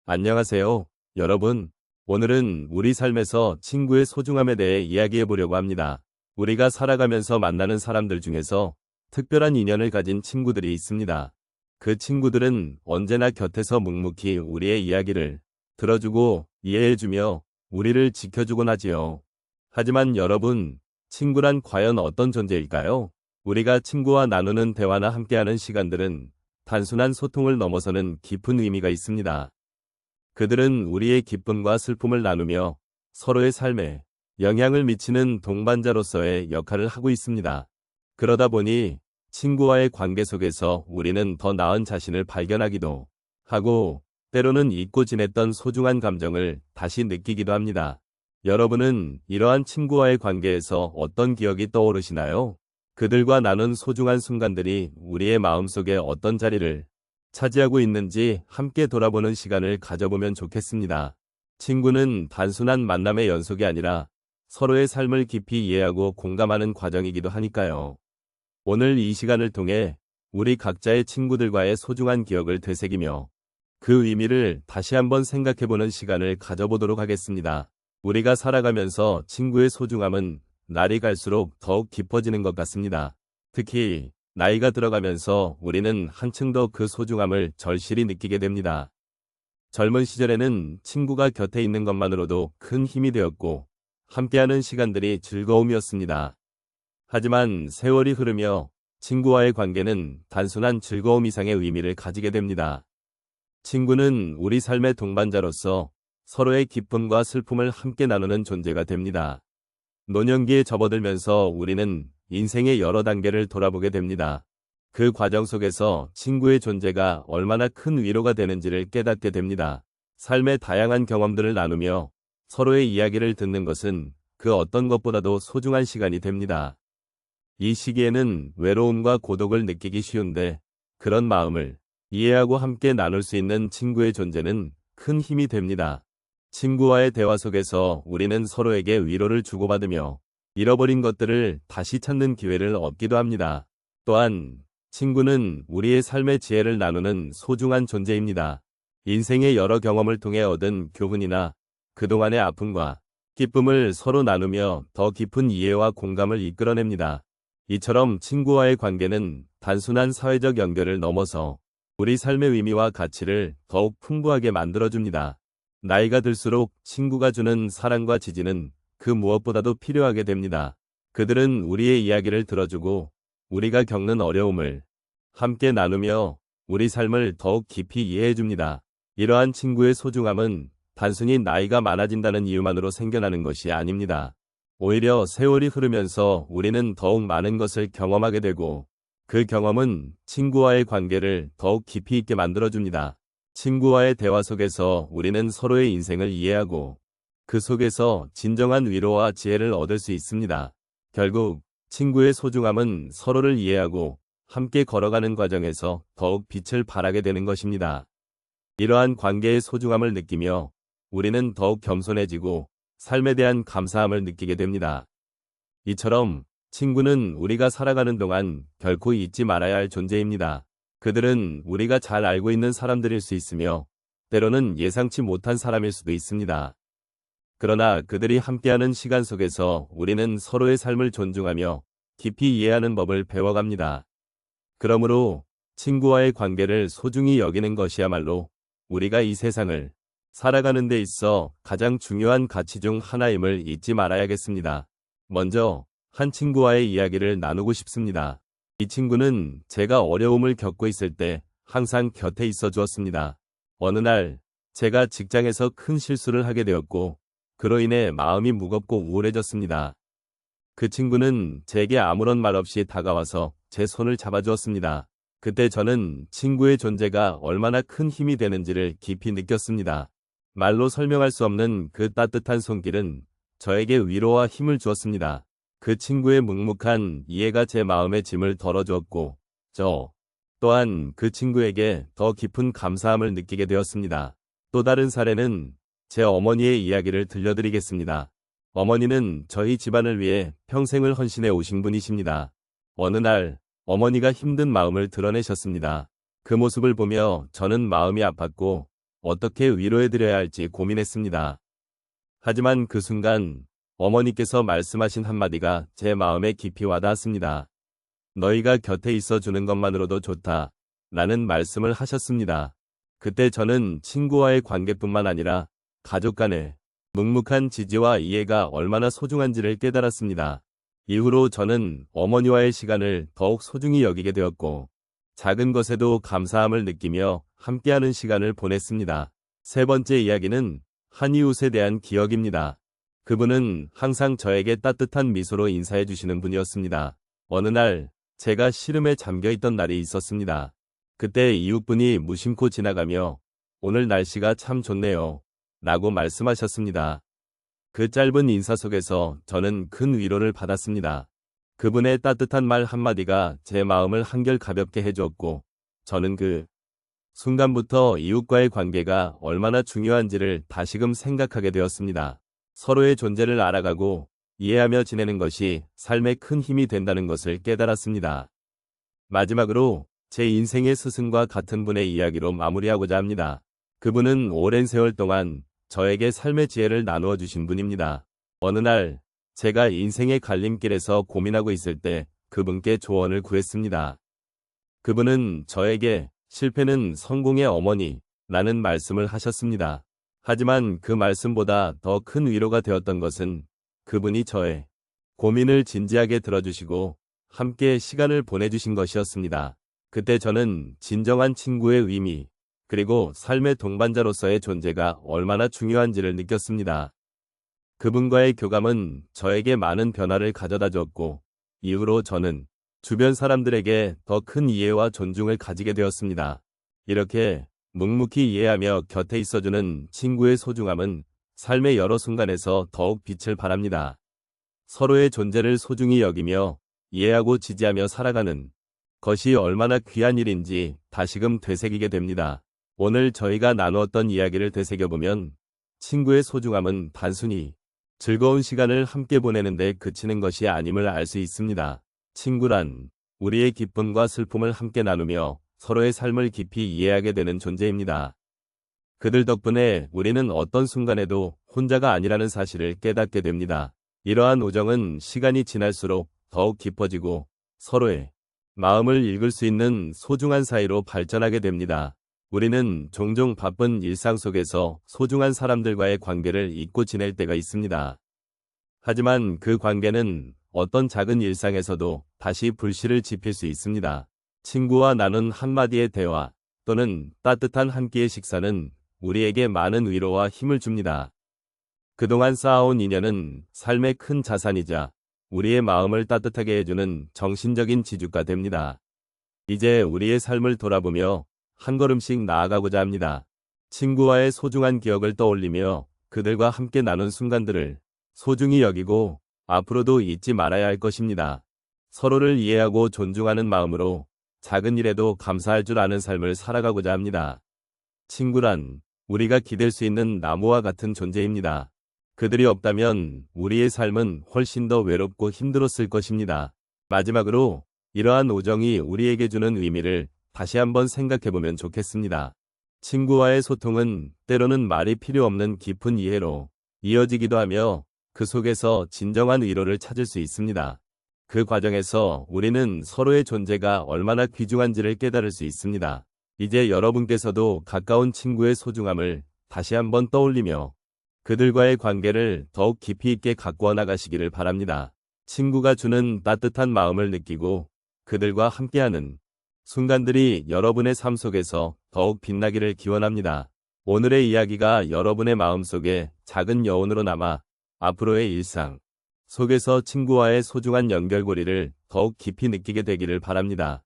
안녕하세요, 여러분. 오늘은 우리 삶에서 친구의 소중함에 대해 이야기해 보려고 합니다. 우리가 살아가면서 만나는 사람들 중에서 특별한 인연을 가진 친구들이 있습니다. 그 친구들은 언제나 곁에서 묵묵히 우리의 이야기를 들어주고 이해해주며 우리를 지켜주곤 하지요. 하지만 여러분, 친구란 과연 어떤 존재일까요? 우리가 친구와 나누는 대화나 함께하는 시간들은 단순한 소통을 넘어서는 깊은 의미가 있습니다. 그들은 우리의 기쁨과 슬픔을 나누며 서로의 삶에 영향을 미치는 동반자로서의 역할을 하고 있습니다. 그러다 보니 친구와의 관계 속에서 우리는 더 나은 자신을 발견하기도 하고 때로는 잊고 지냈던 소중한 감정을 다시 느끼기도 합니다. 여러분은 이러한 친구와의 관계에서 어떤 기억이 떠오르시나요? 그들과 나눈 소중한 순간들이 우리의 마음속에 어떤 자리를 차지하고 있는지 함께 돌아보는 시간을 가져보면 좋겠습니다. 친구는 단순한 만남의 연속이 아니라 서로의 삶을 깊이 이해하고 공감하는 과정이기도 하니까요. 오늘 이 시간을 통해 우리 각자의 친구들과의 소중한 기억을 되새기며 그 의미를 다시 한번 생각해보는 시간을 가져보도록 하겠습니다. 우리가 살아가면서 친구의 소중함은 날이 갈수록 더욱 깊어지는 것 같습니다. 특히 나이가 들어가면서 우리는 한층 더 그 소중함을 절실히 느끼게 됩니다. 젊은 시절에는 친구가 곁에 있는 것만으로도 큰 힘이 되었고 함께하는 시간들이 즐거움이었습니다. 하지만 세월이 흐르며 친구와의 관계는 단순한 즐거움 이상의 의미를 가지게 됩니다. 친구는 우리 삶의 동반자로서 서로의 기쁨과 슬픔을 함께 나누는 존재가 됩니다. 노년기에 접어들면서 우리는 인생의 여러 단계를 돌아보게 됩니다. 그 과정 속에서 친구의 존재가 얼마나 큰 위로가 되는지를 깨닫게 됩니다. 삶의 다양한 경험들을 나누며 서로의 이야기를 듣는 것은 그 어떤 것보다도 소중한 시간이 됩니다. 이 시기에는 외로움과 고독을 느끼기 쉬운데 그런 마음을 이해하고 함께 나눌 수 있는 친구의 존재는 큰 힘이 됩니다. 친구와의 대화 속에서 우리는 서로에게 위로를 주고받으며 잃어버린 것들을 다시 찾는 기회를 얻기도 합니다. 또한 친구는 우리의 삶의 지혜를 나누는 소중한 존재입니다. 인생의 여러 경험을 통해 얻은 교훈이나 그동안의 아픔과 기쁨을 서로 나누며 더 깊은 이해와 공감을 이끌어냅니다. 이처럼 친구와의 관계는 단순한 사회적 연결을 넘어서 우리 삶의 의미와 가치를 더욱 풍부하게 만들어줍니다. 나이가 들수록 친구가 주는 사랑과 지지는 그 무엇보다도 필요하게 됩니다. 그들은 우리의 이야기를 들어주고 우리가 겪는 어려움을 함께 나누며 우리 삶을 더욱 깊이 이해해줍니다. 이러한 친구의 소중함은 단순히 나이가 많아진다는 이유만으로 생겨나는 것이 아닙니다. 오히려 세월이 흐르면서 우리는 더욱 많은 것을 경험하게 되고 그 경험은 친구와의 관계를 더욱 깊이 있게 만들어줍니다. 친구와의 대화 속에서 우리는 서로의 인생을 이해하고 그 속에서 진정한 위로와 지혜를 얻을 수 있습니다. 결국 친구의 소중함은 서로를 이해하고 함께 걸어가는 과정에서 더욱 빛을 발하게 되는 것입니다. 이러한 관계의 소중함을 느끼며 우리는 더욱 겸손해지고 삶에 대한 감사함을 느끼게 됩니다. 이처럼 친구는 우리가 살아가는 동안 결코 잊지 말아야 할 존재입니다. 그들은 우리가 잘 알고 있는 사람들일 수 있으며 때로는 예상치 못한 사람일 수도 있습니다. 그러나 그들이 함께하는 시간 속에서 우리는 서로의 삶을 존중하며 깊이 이해하는 법을 배워갑니다. 그러므로 친구와의 관계를 소중히 여기는 것이야말로 우리가 이 세상을 살아가는 데 있어 가장 중요한 가치 중 하나임을 잊지 말아야겠습니다. 먼저 한 친구와의 이야기를 나누고 싶습니다. 이 친구는 제가 어려움을 겪고 있을 때 항상 곁에 있어 주었습니다. 어느 날 제가 직장에서 큰 실수를 하게 되었고 그로 인해 마음이 무겁고 우울해졌습니다. 그 친구는 제게 아무런 말 없이 다가와서 제 손을 잡아주었습니다. 그때 저는 친구의 존재가 얼마나 큰 힘이 되는지를 깊이 느꼈습니다. 말로 설명할 수 없는 그 따뜻한 손길은 저에게 위로와 힘을 주었습니다. 그 친구의 묵묵한 이해가 제 마음의 짐을 덜어주었고 저 또한 그 친구에게 더 깊은 감사함을 느끼게 되었습니다. 또 다른 사례는 제 어머니의 이야기를 들려드리겠습니다. 어머니는 저희 집안을 위해 평생을 헌신해 오신 분이십니다. 어느 날 어머니가 힘든 마음을 드러내셨습니다. 그 모습을 보며 저는 마음이 아팠고 어떻게 위로해드려야 할지 고민했습니다. 하지만 그 순간 어머니께서 말씀하신 한마디가 제 마음에 깊이 와닿았습니다. 너희가 곁에 있어 주는 것만으로도 좋다. 라는 말씀을 하셨습니다. 그때 저는 친구와의 관계뿐만 아니라 가족 간의 묵묵한 지지와 이해가 얼마나 소중한지를 깨달았습니다. 이후로 저는 어머니와의 시간을 더욱 소중히 여기게 되었고, 작은 것에도 감사함을 느끼며 함께하는 시간을 보냈습니다. 세 번째 이야기는 한 이웃에 대한 기억입니다. 그분은 항상 저에게 따뜻한 미소로 인사해 주시는 분이었습니다. 어느 날 제가 시름에 잠겨 있던 날이 있었습니다. 그때 이웃분이 무심코 지나가며 오늘 날씨가 참 좋네요. 라고 말씀하셨습니다. 그 짧은 인사 속에서 저는 큰 위로를 받았습니다. 그분의 따뜻한 말 한마디가 제 마음을 한결 가볍게 해주었고, 저는 그 순간부터 이웃과의 관계가 얼마나 중요한지를 다시금 생각하게 되었습니다. 서로의 존재를 알아가고 이해하며 지내는 것이 삶에 큰 힘이 된다는 것을 깨달았습니다. 마지막으로 제 인생의 스승과 같은 분의 이야기로 마무리하고자 합니다. 그분은 오랜 세월 동안 저에게 삶의 지혜를 나누어 주신 분입니다. 어느 날 제가 인생의 갈림길에서 고민하고 있을 때 그분께 조언을 구했습니다. 그분은 저에게 실패는 성공의 어머니라는 말씀을 하셨습니다. 하지만 그 말씀보다 더 큰 위로가 되었던 것은 그분이 저의 고민을 진지하게 들어주시고 함께 시간을 보내주신 것이었습니다. 그때 저는 진정한 친구의 의미, 그리고 삶의 동반자로서의 존재가 얼마나 중요한지를 느꼈습니다. 그분과의 교감은 저에게 많은 변화를 가져다 줬고, 이후로 저는 주변 사람들에게 더 큰 이해와 존중을 가지게 되었습니다. 이렇게 묵묵히 이해하며 곁에 있어주는 친구의 소중함은 삶의 여러 순간에서 더욱 빛을 발합니다. 서로의 존재를 소중히 여기며 이해하고 지지하며 살아가는 것이 얼마나 귀한 일인지 다시금 되새기게 됩니다. 오늘 저희가 나누었던 이야기를 되새겨보면 친구의 소중함은 단순히 즐거운 시간을 함께 보내는 데 그치는 것이 아님을 알 수 있습니다. 친구란 우리의 기쁨과 슬픔을 함께 나누며 서로의 삶을 깊이 이해하게 되는 존재입니다. 그들 덕분에 우리는 어떤 순간에도 혼자가 아니라는 사실을 깨닫게 됩니다. 이러한 우정은 시간이 지날수록 더욱 깊어지고 서로의 마음을 읽을 수 있는 소중한 사이로 발전하게 됩니다. 우리는 종종 바쁜 일상 속에서 소중한 사람들과의 관계를 잊고 지낼 때가 있습니다. 하지만 그 관계는 어떤 작은 일상에서도 다시 불씨를 지필 수 있습니다. 친구와 나눈 한마디의 대화 또는 따뜻한 한 끼의 식사는 우리에게 많은 위로와 힘을 줍니다. 그동안 쌓아온 인연은 삶의 큰 자산이자 우리의 마음을 따뜻하게 해주는 정신적인 지주가 됩니다. 이제 우리의 삶을 돌아보며 한 걸음씩 나아가고자 합니다. 친구와의 소중한 기억을 떠올리며 그들과 함께 나눈 순간들을 소중히 여기고 앞으로도 잊지 말아야 할 것입니다. 서로를 이해하고 존중하는 마음으로 작은 일에도 감사할 줄 아는 삶을 살아가고자 합니다. 친구란 우리가 기댈 수 있는 나무와 같은 존재입니다. 그들이 없다면 우리의 삶은 훨씬 더 외롭고 힘들었을 것입니다. 마지막으로 이러한 우정이 우리에게 주는 의미를 다시 한번 생각해보면 좋겠습니다. 친구와의 소통은 때로는 말이 필요 없는 깊은 이해로 이어지기도 하며 그 속에서 진정한 위로를 찾을 수 있습니다. 그 과정에서 우리는 서로의 존재가 얼마나 귀중한지를 깨달을 수 있습니다. 이제 여러분께서도 가까운 친구의 소중함을 다시 한번 떠올리며 그들과의 관계를 더욱 깊이 있게 가꾸어 나가시기를 바랍니다. 친구가 주는 따뜻한 마음을 느끼고 그들과 함께하는 순간들이 여러분의 삶 속에서 더욱 빛나기를 기원합니다. 오늘의 이야기가 여러분의 마음속에 작은 여운으로 남아 앞으로의 일상 속에서 친구와의 소중한 연결고리를 더욱 깊이 느끼게 되기를 바랍니다.